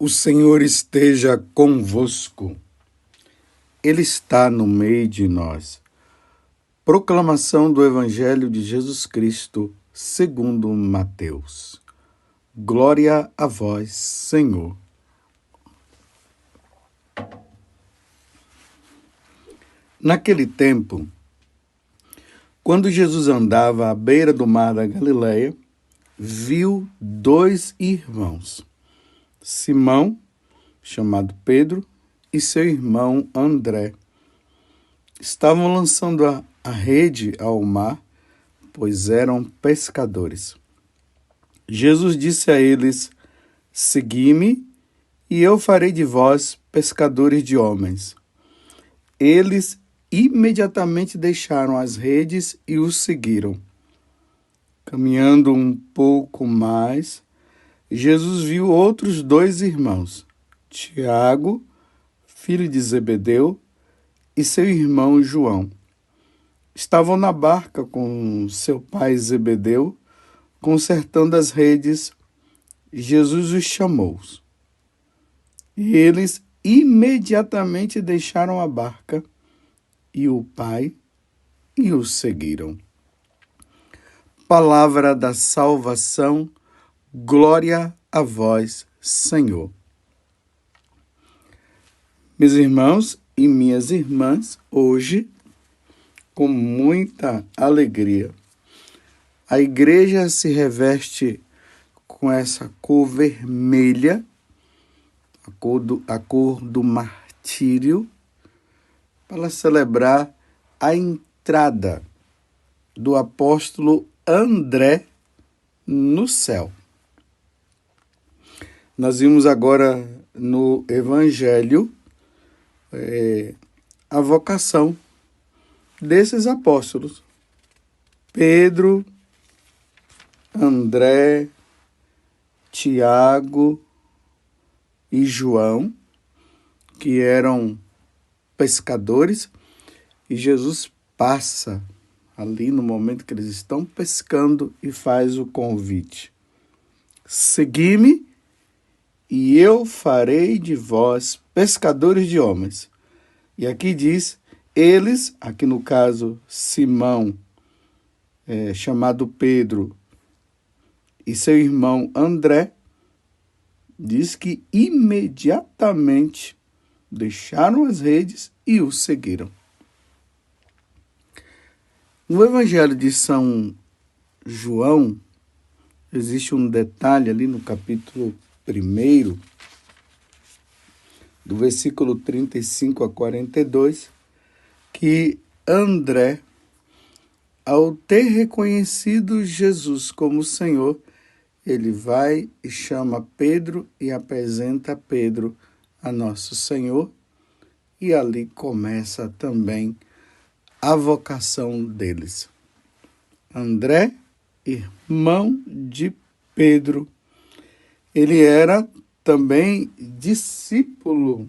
O Senhor esteja convosco. Ele está no meio de nós. Proclamação do Evangelho de Jesus Cristo, segundo Mateus. Glória a vós, Senhor. Naquele tempo, quando Jesus andava à beira do mar da Galileia, viu dois irmãos, Simão, chamado Pedro, e seu irmão André. Estavam lançando a rede ao mar, pois eram pescadores. Jesus disse a eles: Segui-me, e eu farei de vós pescadores de homens. Eles imediatamente deixaram as redes e o seguiram. Caminhando um pouco mais, Jesus viu outros dois irmãos, Tiago, filho de Zebedeu, e seu irmão João. Estavam na barca com seu pai Zebedeu, consertando as redes. Jesus os chamou. E eles imediatamente deixaram a barca e o pai e o seguiram. Palavra da salvação. Glória a vós, Senhor. Meus irmãos e minhas irmãs, hoje, com muita alegria, a igreja se reveste com essa cor vermelha, a cor do martírio, para celebrar a entrada do apóstolo André no céu. Nós vimos agora no Evangelho a vocação desses apóstolos. Pedro, André, Tiago e João, que eram pescadores, e Jesus passa ali no momento que eles estão pescando e faz o convite. Segui-me, e eu farei de vós pescadores de homens. E aqui diz, eles, aqui no caso Simão, chamado Pedro, e seu irmão André, diz que imediatamente deixaram as redes e o seguiram. No Evangelho de São João, existe um detalhe ali no capítulo 1, do versículo 35 a 42, que André, ao ter reconhecido Jesus como Senhor, ele vai e chama Pedro e apresenta Pedro a nosso Senhor, e ali começa também a vocação deles. André, irmão de Pedro, ele era também discípulo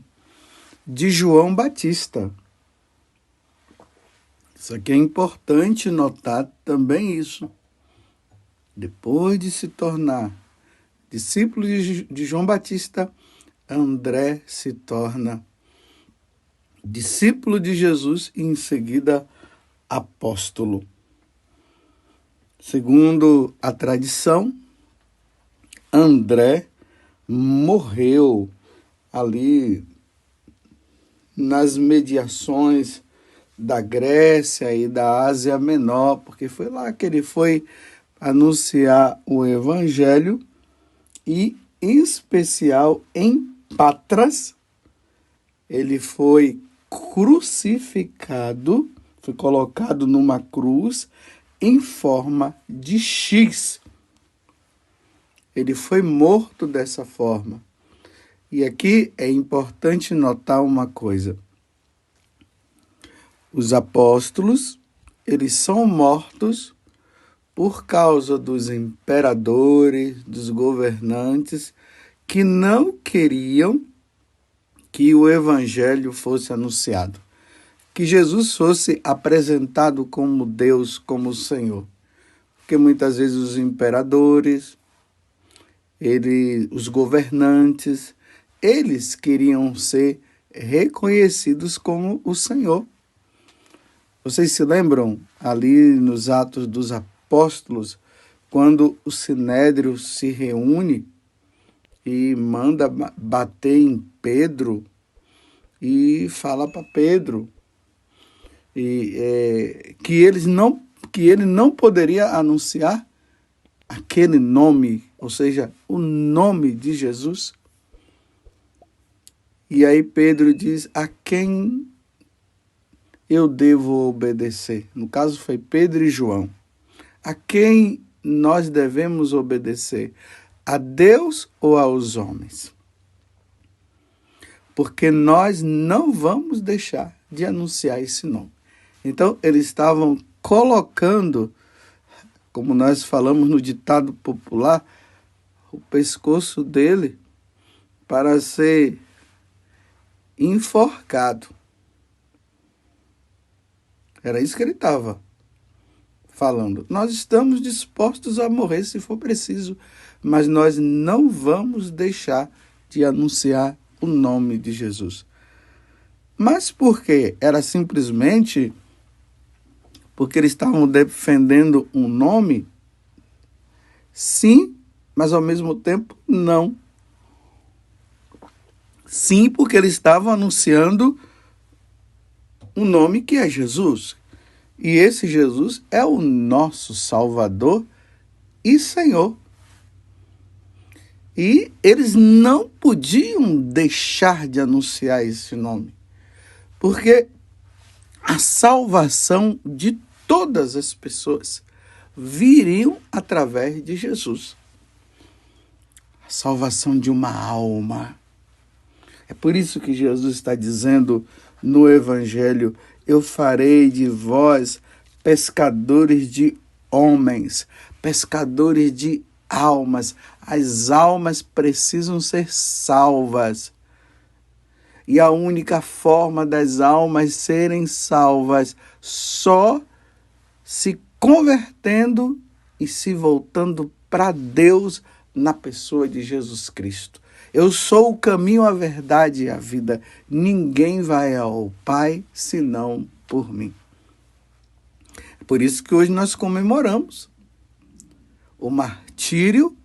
de João Batista. Isso aqui é importante notar também isso. Depois de se tornar discípulo de João Batista, André se torna discípulo de Jesus e em seguida apóstolo. Segundo a tradição, André morreu ali nas mediações da Grécia e da Ásia Menor, porque foi lá que ele foi anunciar o Evangelho e, em especial, em Patras, ele foi crucificado, foi colocado numa cruz em forma de X. Ele foi morto dessa forma. E aqui é importante notar uma coisa. Os apóstolos, eles são mortos por causa dos imperadores, dos governantes, que não queriam que o Evangelho fosse anunciado, que Jesus fosse apresentado como Deus, como Senhor. Porque muitas vezes os imperadores, os governantes, eles queriam ser reconhecidos como o Senhor. Vocês se lembram ali nos Atos dos Apóstolos, quando o Sinédrio se reúne e manda bater em Pedro e fala para Pedro que ele não poderia anunciar aquele nome, ou seja, o nome de Jesus. E aí Pedro diz: a quem eu devo obedecer? No caso foi Pedro e João. A quem nós devemos obedecer? A Deus ou aos homens? Porque nós não vamos deixar de anunciar esse nome. Então, eles estavam colocando, como nós falamos no ditado popular, o pescoço dele para ser enforcado. Era isso que ele estava falando. Nós estamos dispostos a morrer se for preciso, mas nós não vamos deixar de anunciar o nome de Jesus. Mas por quê? Era simplesmente porque eles estavam defendendo um nome? Sim, mas ao mesmo tempo não. Sim, porque eles estavam anunciando um nome que é Jesus. E esse Jesus é o nosso Salvador e Senhor. E eles não podiam deixar de anunciar esse nome, porque a salvação de todas as pessoas viriam através de Jesus. A salvação de uma alma. É por isso que Jesus está dizendo no Evangelho: eu farei de vós pescadores de homens, pescadores de almas. As almas precisam ser salvas. E a única forma das almas serem salvas só se convertendo e se voltando para Deus na pessoa de Jesus Cristo. Eu sou o caminho, a verdade e a vida. Ninguém vai ao Pai senão por mim. Por isso que hoje nós comemoramos o martírio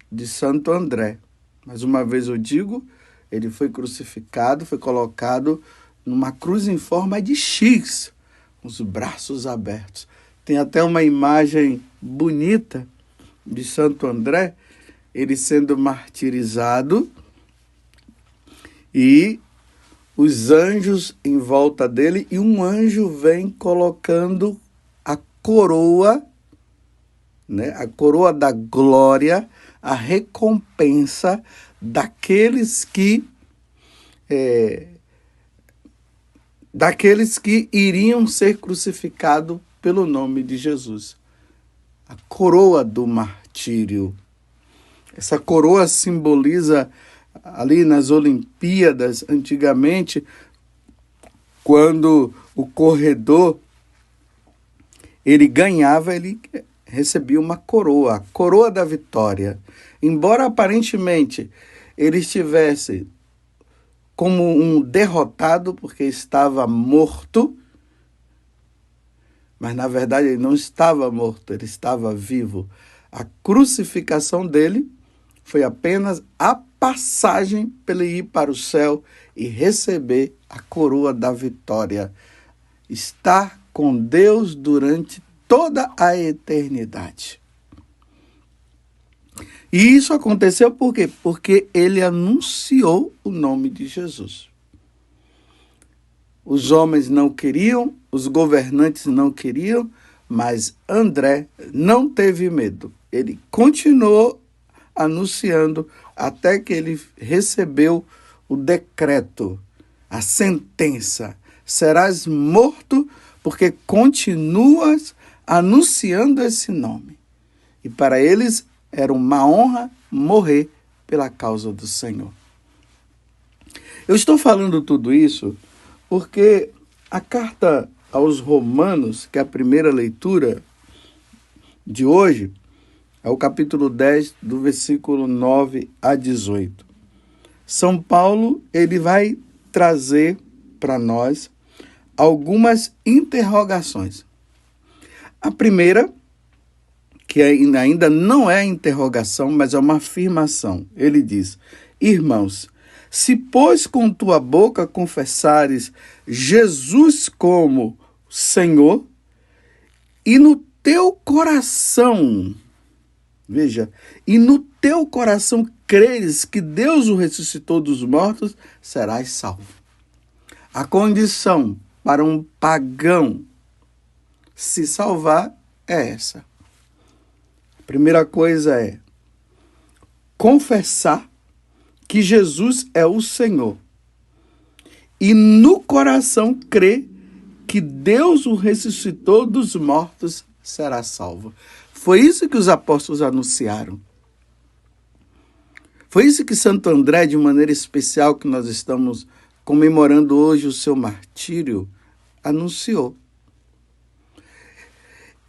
de Santo André. Mais uma vez eu digo, ele foi crucificado, foi colocado numa cruz em forma de X, com os braços abertos. Tem até uma imagem bonita de Santo André, ele sendo martirizado e os anjos em volta dele, e um anjo vem colocando a coroa, né, a coroa da glória, a recompensa daqueles que iriam ser crucificados pelo nome de Jesus. A coroa do martírio. Essa coroa simboliza ali nas Olimpíadas, antigamente, quando o corredor ele ganhava, ele recebia uma coroa, a coroa da vitória. Embora aparentemente ele estivesse como um derrotado, porque estava morto, mas na verdade ele não estava morto, ele estava vivo. A crucificação dele foi apenas a passagem para ele ir para o céu e receber a coroa da vitória. Estar com Deus durante toda a eternidade. E isso aconteceu por quê? Porque ele anunciou o nome de Jesus. Os homens não queriam, os governantes não queriam, mas André não teve medo. Ele continuou anunciando até que ele recebeu o decreto, a sentença. Serás morto porque continuas anunciando esse nome. E para eles era uma honra morrer pela causa do Senhor. Eu estou falando tudo isso porque a carta aos Romanos, que é a primeira leitura de hoje, é o capítulo 10, do versículo 9 a 18. São Paulo, ele vai trazer para nós algumas interrogações. A primeira, que ainda não é interrogação, mas é uma afirmação. Ele diz: irmãos, se pois com tua boca confessares Jesus como Senhor, e no teu coração, veja, e no teu coração creres que Deus o ressuscitou dos mortos, serás salvo. A condição para um pagão se salvar é essa. A primeira coisa é confessar que Jesus é o Senhor e no coração crer que Deus o ressuscitou dos mortos, será salvo. Foi isso que os apóstolos anunciaram. Foi isso que Santo André, de maneira especial, que nós estamos comemorando hoje o seu martírio, anunciou.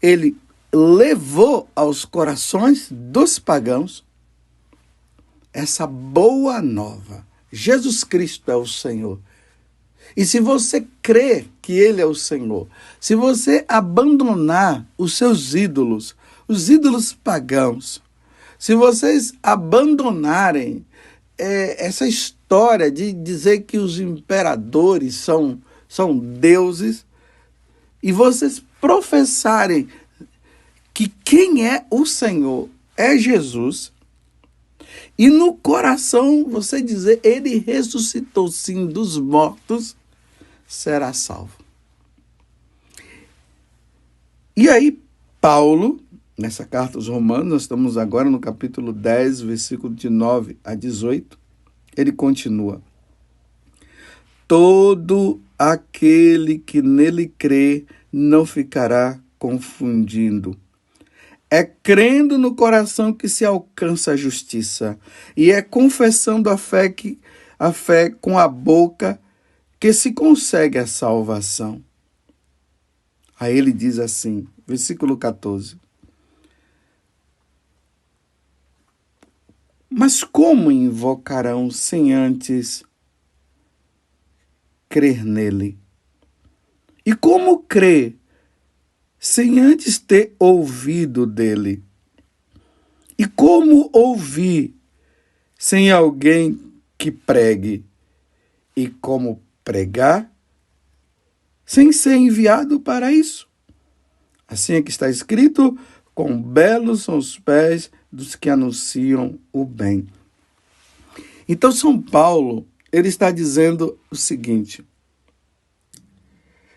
Ele levou aos corações dos pagãos essa boa nova. Jesus Cristo é o Senhor. E se você crê que Ele é o Senhor, se você abandonar os seus ídolos, os ídolos pagãos, se vocês abandonarem essa história de dizer que os imperadores são deuses, e vocês professarem que quem é o Senhor é Jesus, e no coração você dizer, ele ressuscitou sim dos mortos, será salvo. E aí, Paulo, nessa carta aos Romanos, nós estamos agora no capítulo 10, versículo de 9 a 18, ele continua: todo aquele que nele crê não ficará confundindo. É crendo no coração que se alcança a justiça, e é confessando a fé com a boca que se consegue a salvação. Aí ele diz assim, versículo 14: mas como invocarão sem antes crer nele? E como crer sem antes ter ouvido dele? E como ouvir sem alguém que pregue? E como pregar sem ser enviado para isso? Assim é que está escrito: quão belos são os pés dos que anunciam o bem. Então São Paulo, ele está dizendo o seguinte: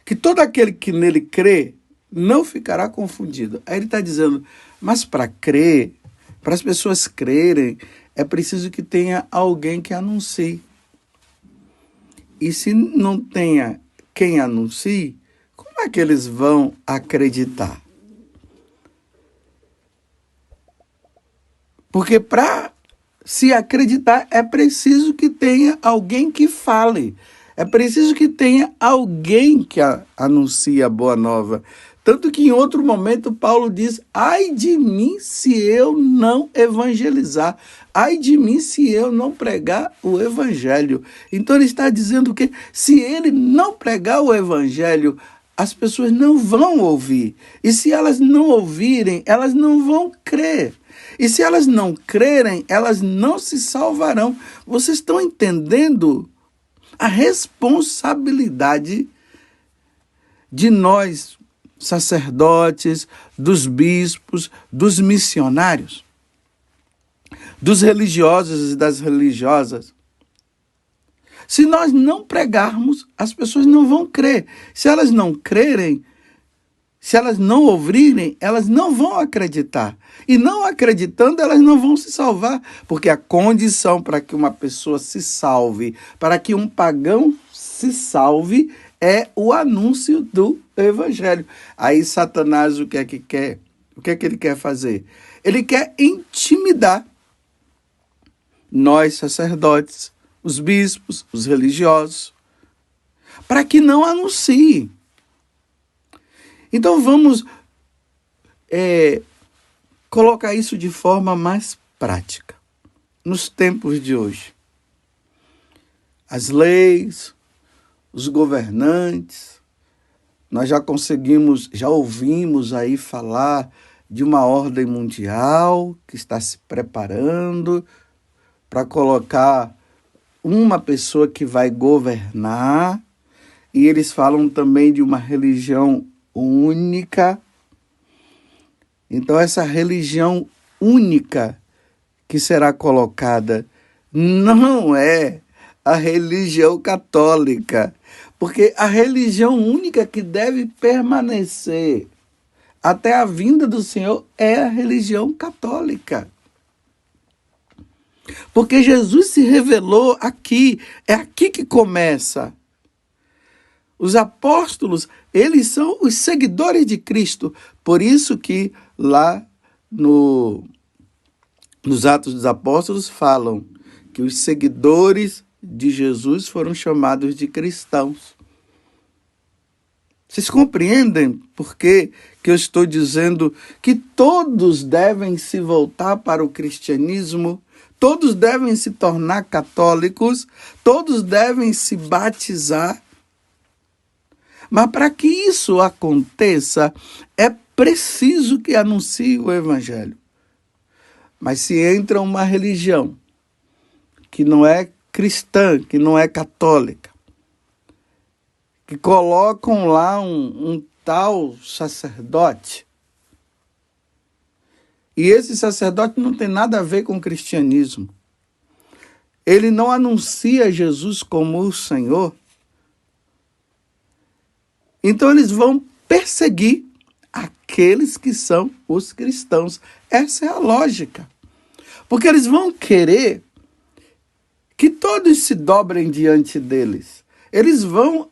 que todo aquele que nele crê não ficará confundido. Aí ele está dizendo, mas para crer, para as pessoas crerem, é preciso que tenha alguém que anuncie. E se não tenha quem anuncie, como é que eles vão acreditar? Porque para se acreditar é preciso que tenha alguém que fale. É preciso que tenha alguém que anuncie a boa nova. Tanto que em outro momento Paulo diz, ai de mim se eu não evangelizar, ai de mim se eu não pregar o evangelho. Então ele está dizendo que se ele não pregar o evangelho, as pessoas não vão ouvir. E se elas não ouvirem, elas não vão crer. E se elas não crerem, elas não se salvarão. Vocês estão entendendo a responsabilidade de nós, sacerdotes, dos bispos, dos missionários, dos religiosos e das religiosas? Se nós não pregarmos, as pessoas não vão crer. Se elas não crerem, se elas não ouvirem, elas não vão acreditar. E não acreditando, elas não vão se salvar. Porque a condição para que uma pessoa se salve, para que um pagão se salve, é o anúncio do evangelho. Aí Satanás o que é que quer? O que é que ele quer fazer? Ele quer intimidar nós, sacerdotes, os bispos, os religiosos, para que não anunciem. Então vamos colocar isso de forma mais prática, nos tempos de hoje. as leis, os governantes. Nós já ouvimos aí falar de uma ordem mundial que está se preparando para colocar uma pessoa que vai governar. E eles falam também de uma religião única. Então, essa religião única que será colocada não é a religião católica, porque a religião única que deve permanecer até a vinda do Senhor é a religião católica. Porque Jesus se revelou aqui, é aqui que começa. Os apóstolos, eles são os seguidores de Cristo. Por isso que lá nos Atos dos Apóstolos falam que os seguidores de Jesus foram chamados de cristãos. Vocês compreendem por que eu estou dizendo que todos devem se voltar para o cristianismo? Todos devem se tornar católicos? Todos devem se batizar? Mas para que isso aconteça, é preciso que anuncie o Evangelho. Mas se entra uma religião que não é cristã, que não é católica, que colocam lá um tal sacerdote, e esse sacerdote não tem nada a ver com o cristianismo, ele não anuncia Jesus como o Senhor, então eles vão perseguir aqueles que são os cristãos. Essa é a lógica. Porque eles vão querer que todos se dobrem diante deles. Eles vão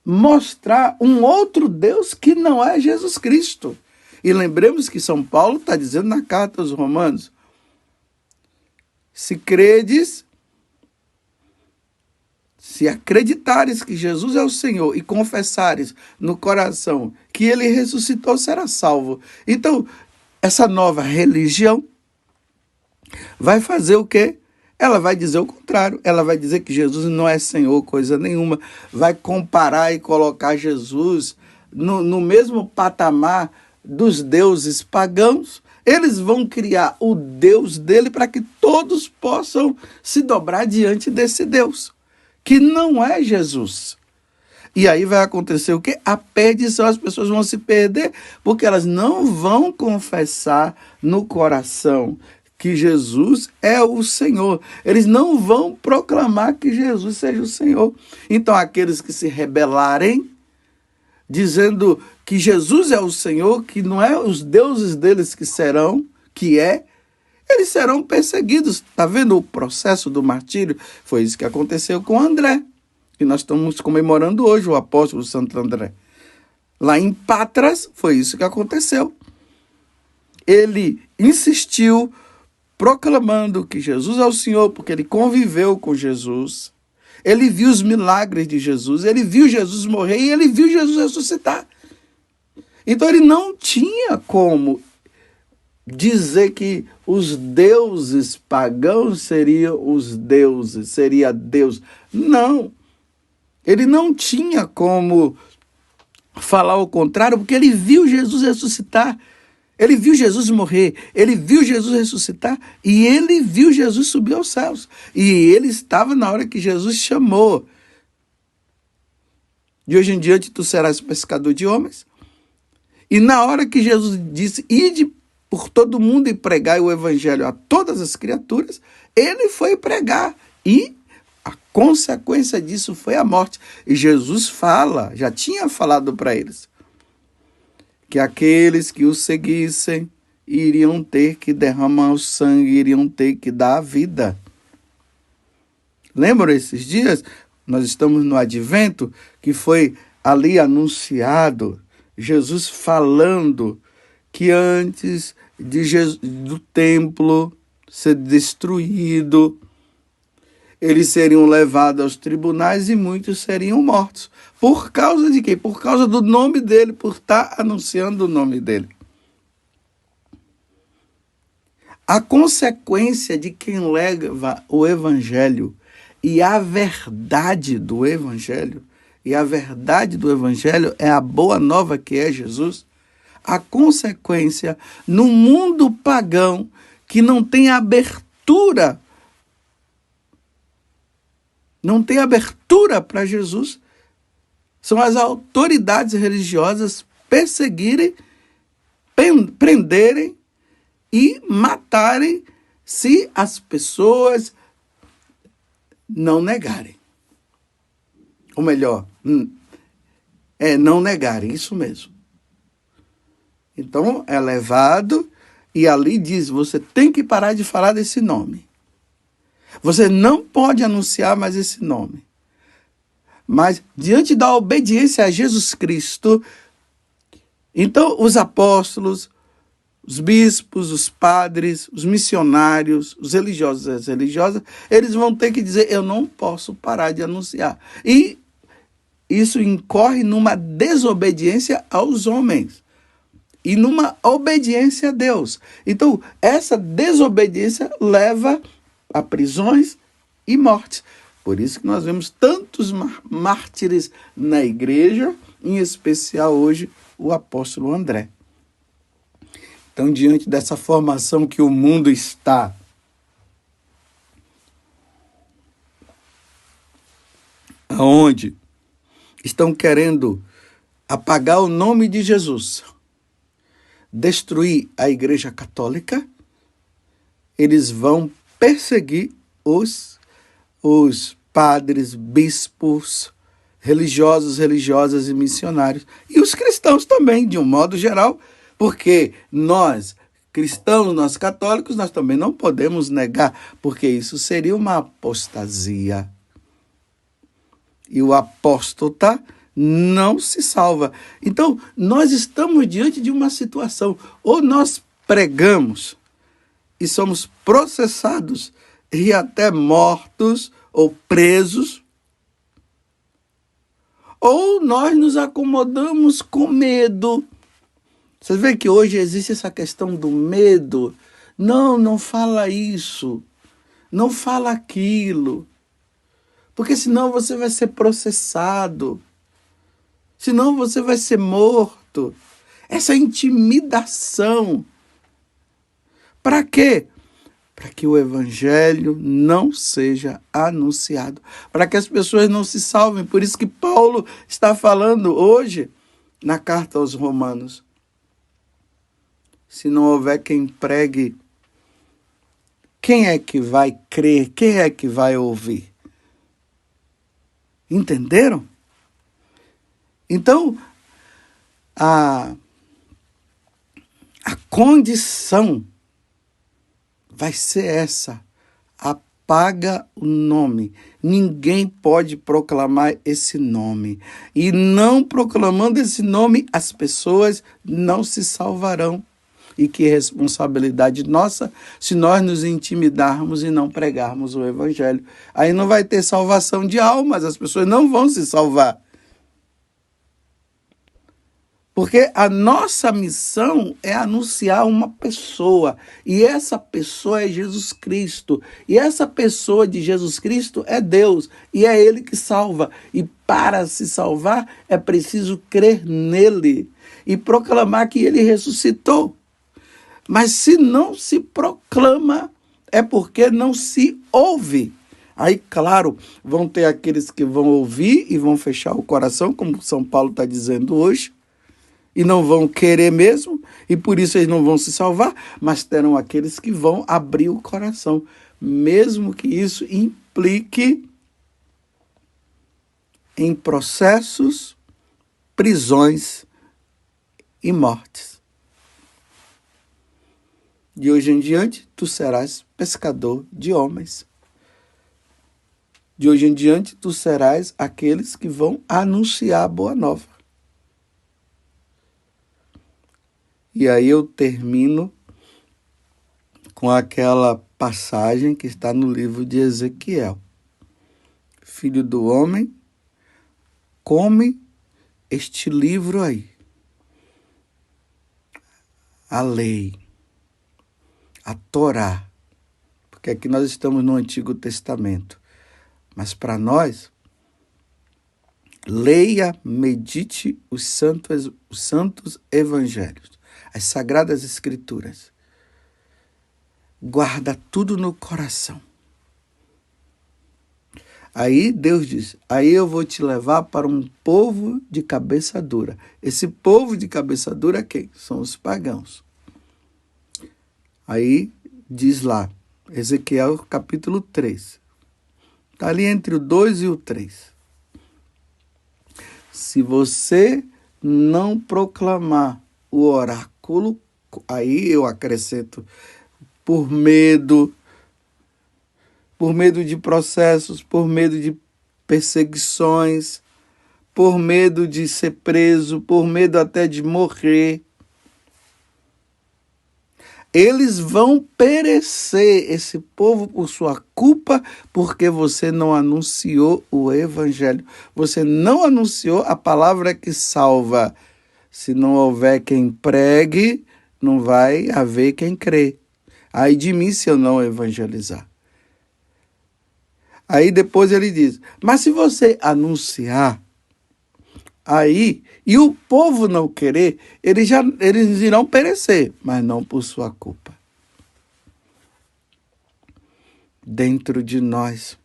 mostrar um outro Deus que não é Jesus Cristo. E lembremos que São Paulo está dizendo na carta aos Romanos: se credes, se acreditares que Jesus é o Senhor e confessares no coração que ele ressuscitou, será salvo. Então, essa nova religião vai fazer o quê? Ela vai dizer o contrário. Ela vai dizer que Jesus não é Senhor, coisa nenhuma. Vai comparar e colocar Jesus no mesmo patamar dos deuses pagãos. Eles vão criar o Deus dele para que todos possam se dobrar diante desse Deus, que não é Jesus. E aí vai acontecer o quê? A perdição. As pessoas vão se perder porque elas não vão confessar no coração que Jesus é o Senhor. Eles não vão proclamar que Jesus seja o Senhor. Então, aqueles que se rebelarem, dizendo que Jesus é o Senhor, que não é os deuses deles eles serão perseguidos. Está vendo o processo do martírio? Foi isso que aconteceu com André, que nós estamos comemorando hoje, o apóstolo Santo André. Lá em Patras, foi isso que aconteceu. Ele insistiu, proclamando que Jesus é o Senhor, porque ele conviveu com Jesus, ele viu os milagres de Jesus, ele viu Jesus morrer e ele viu Jesus ressuscitar. Então ele não tinha como dizer que os deuses pagãos seriam os deuses, seria Deus. Não. Ele não tinha como falar o contrário, porque ele viu Jesus ressuscitar. Ele viu Jesus morrer, ele viu Jesus ressuscitar e ele viu Jesus subir aos céus. E ele estava na hora que Jesus chamou. De hoje em diante tu serás pescador de homens. E na hora que Jesus disse, ide por todo mundo e pregai o evangelho a todas as criaturas, ele foi pregar. E a consequência disso foi a morte. E Jesus fala, já tinha falado para eles, que aqueles que o seguissem iriam ter que derramar o sangue, iriam ter que dar a vida. Lembram esses dias? Nós estamos no Advento, que foi ali anunciado, Jesus falando que antes do templo ser destruído, eles seriam levados aos tribunais e muitos seriam mortos. Por causa de quê? Por causa do nome dele, por estar anunciando o nome dele. A consequência de quem leva o evangelho E a verdade do Evangelho, e a verdade do Evangelho é a boa nova que é Jesus, a consequência no mundo pagão que não tem abertura para Jesus, são as autoridades religiosas perseguirem, prenderem e matarem se as pessoas não negarem. Ou melhor, não negarem, isso mesmo. Então, é levado e ali diz, você tem que parar de falar desse nome. Você não pode anunciar mais esse nome. Mas, diante da obediência a Jesus Cristo, então os apóstolos, os bispos, os padres, os missionários, os religiosos e as religiosas, eles vão ter que dizer, eu não posso parar de anunciar. E isso incorre numa desobediência aos homens e numa obediência a Deus. Então, essa desobediência leva a prisões e mortes. Por isso que nós vemos tantos mártires na igreja, em especial hoje o apóstolo André. Então, diante dessa formação que o mundo está, onde estão querendo apagar o nome de Jesus, destruir a Igreja Católica, eles vão perseguir os padres, bispos, religiosos, religiosas e missionários. E os cristãos também, de um modo geral, porque nós, cristãos, nós católicos, nós também não podemos negar, porque isso seria uma apostasia. E o apóstata não se salva. Então, nós estamos diante de uma situação. Ou nós pregamos e somos processados e até mortos ou presos, ou nós nos acomodamos com medo. Você vê que hoje existe essa questão do medo. Não fala isso. Não fala aquilo. Porque senão você vai ser processado. Senão você vai ser morto. Essa intimidação. Para quê? Para que o evangelho não seja anunciado. Para que as pessoas não se salvem. Por isso que Paulo está falando hoje na carta aos Romanos. Se não houver quem pregue, quem é que vai crer? Quem é que vai ouvir? Entenderam? Então, a condição vai ser essa: apaga o nome. Ninguém pode proclamar esse nome. E não proclamando esse nome, as pessoas não se salvarão. E que responsabilidade nossa se nós nos intimidarmos e não pregarmos o evangelho. Aí não vai ter salvação de almas, as pessoas não vão se salvar. Porque a nossa missão é anunciar uma pessoa, e essa pessoa é Jesus Cristo, e essa pessoa de Jesus Cristo é Deus, e é Ele que salva. E para se salvar é preciso crer nele e proclamar que Ele ressuscitou. Mas se não se proclama, é porque não se ouve. Aí, claro, vão ter aqueles que vão ouvir e vão fechar o coração, como São Paulo está dizendo hoje, e não vão querer mesmo, e por isso eles não vão se salvar, mas terão aqueles que vão abrir o coração, mesmo que isso implique em processos, prisões e mortes. De hoje em diante, tu serás pescador de homens. De hoje em diante, tu serás aqueles que vão anunciar a boa nova. E aí eu termino com aquela passagem que está no livro de Ezequiel. Filho do homem, come este livro aí. A lei. A Torá, porque aqui nós estamos no Antigo Testamento, Mas para nós, leia, medite os santos evangelhos, as sagradas escrituras. Guarda tudo no coração. Aí Deus diz, aí eu vou te levar para um povo de cabeça dura. Esse povo de cabeça dura é quem? São os pagãos. Aí diz lá, Ezequiel capítulo 3. Está ali entre o 2 e o 3. Se você não proclamar o oráculo, aí eu acrescento, por medo de processos, por medo de perseguições, por medo de ser preso, por medo até de morrer. Eles vão perecer, esse povo, por sua culpa, porque você não anunciou o evangelho. Você não anunciou a palavra que salva. Se não houver quem pregue, não vai haver quem crê. Ai de mim se eu não evangelizar. Aí depois ele diz, mas se você anunciar, aí, e o povo não querer, eles irão perecer, mas não por sua culpa. Dentro de nós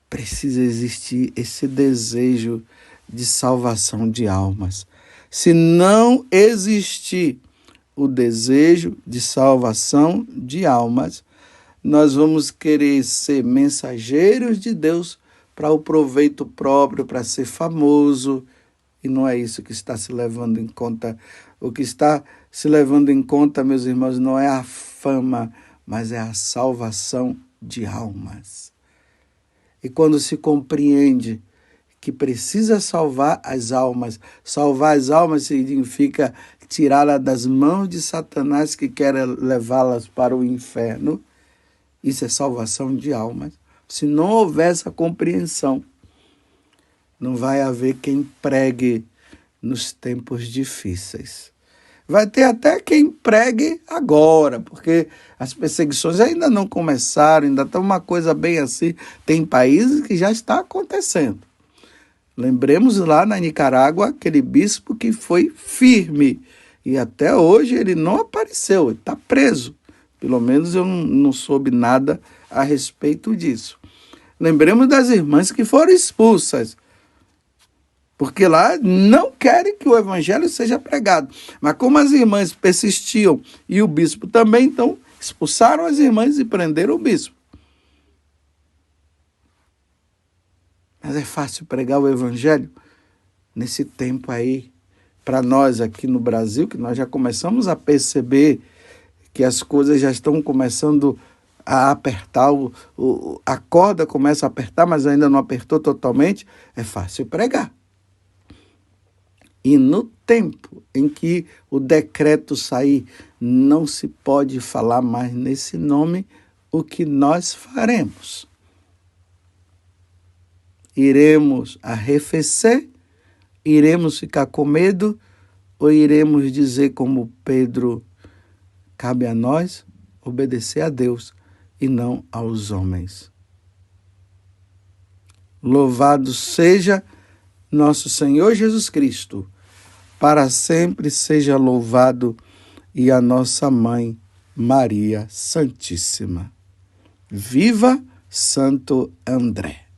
precisa existir esse desejo de salvação de almas. Se não existir o desejo de salvação de almas, nós vamos querer ser mensageiros de Deus para o proveito próprio, para ser famoso, e não é isso que está se levando em conta. O que está se levando em conta, meus irmãos, não é a fama, mas é a salvação de almas. E quando se compreende que precisa salvar as almas significa tirá-las das mãos de Satanás que quer levá-las para o inferno. Isso é salvação de almas. Se não houver essa compreensão, não vai haver quem pregue nos tempos difíceis. Vai ter até quem pregue agora, porque as perseguições ainda não começaram, ainda está uma coisa bem assim. Tem países que já está acontecendo. Lembremos lá na Nicarágua, aquele bispo que foi firme, e até hoje ele não apareceu, ele está preso. Pelo menos eu não soube nada a respeito disso. Lembremos das irmãs que foram expulsas, porque lá não querem que o evangelho seja pregado. Mas como as irmãs persistiam e o bispo também, então expulsaram as irmãs e prenderam o bispo. Mas é fácil pregar o evangelho nesse tempo aí, para nós aqui no Brasil, que nós já começamos a perceber que as coisas já estão começando a apertar, a corda começa a apertar, mas ainda não apertou totalmente, é fácil pregar. E no tempo em que o decreto sair, não se pode falar mais nesse nome, o que nós faremos? Iremos arrefecer? Iremos ficar com medo? Ou iremos dizer como Pedro, cabe a nós obedecer a Deus e não aos homens? Louvado seja nosso Senhor Jesus Cristo, para sempre seja louvado, e a nossa Mãe Maria Santíssima. Viva Santo André!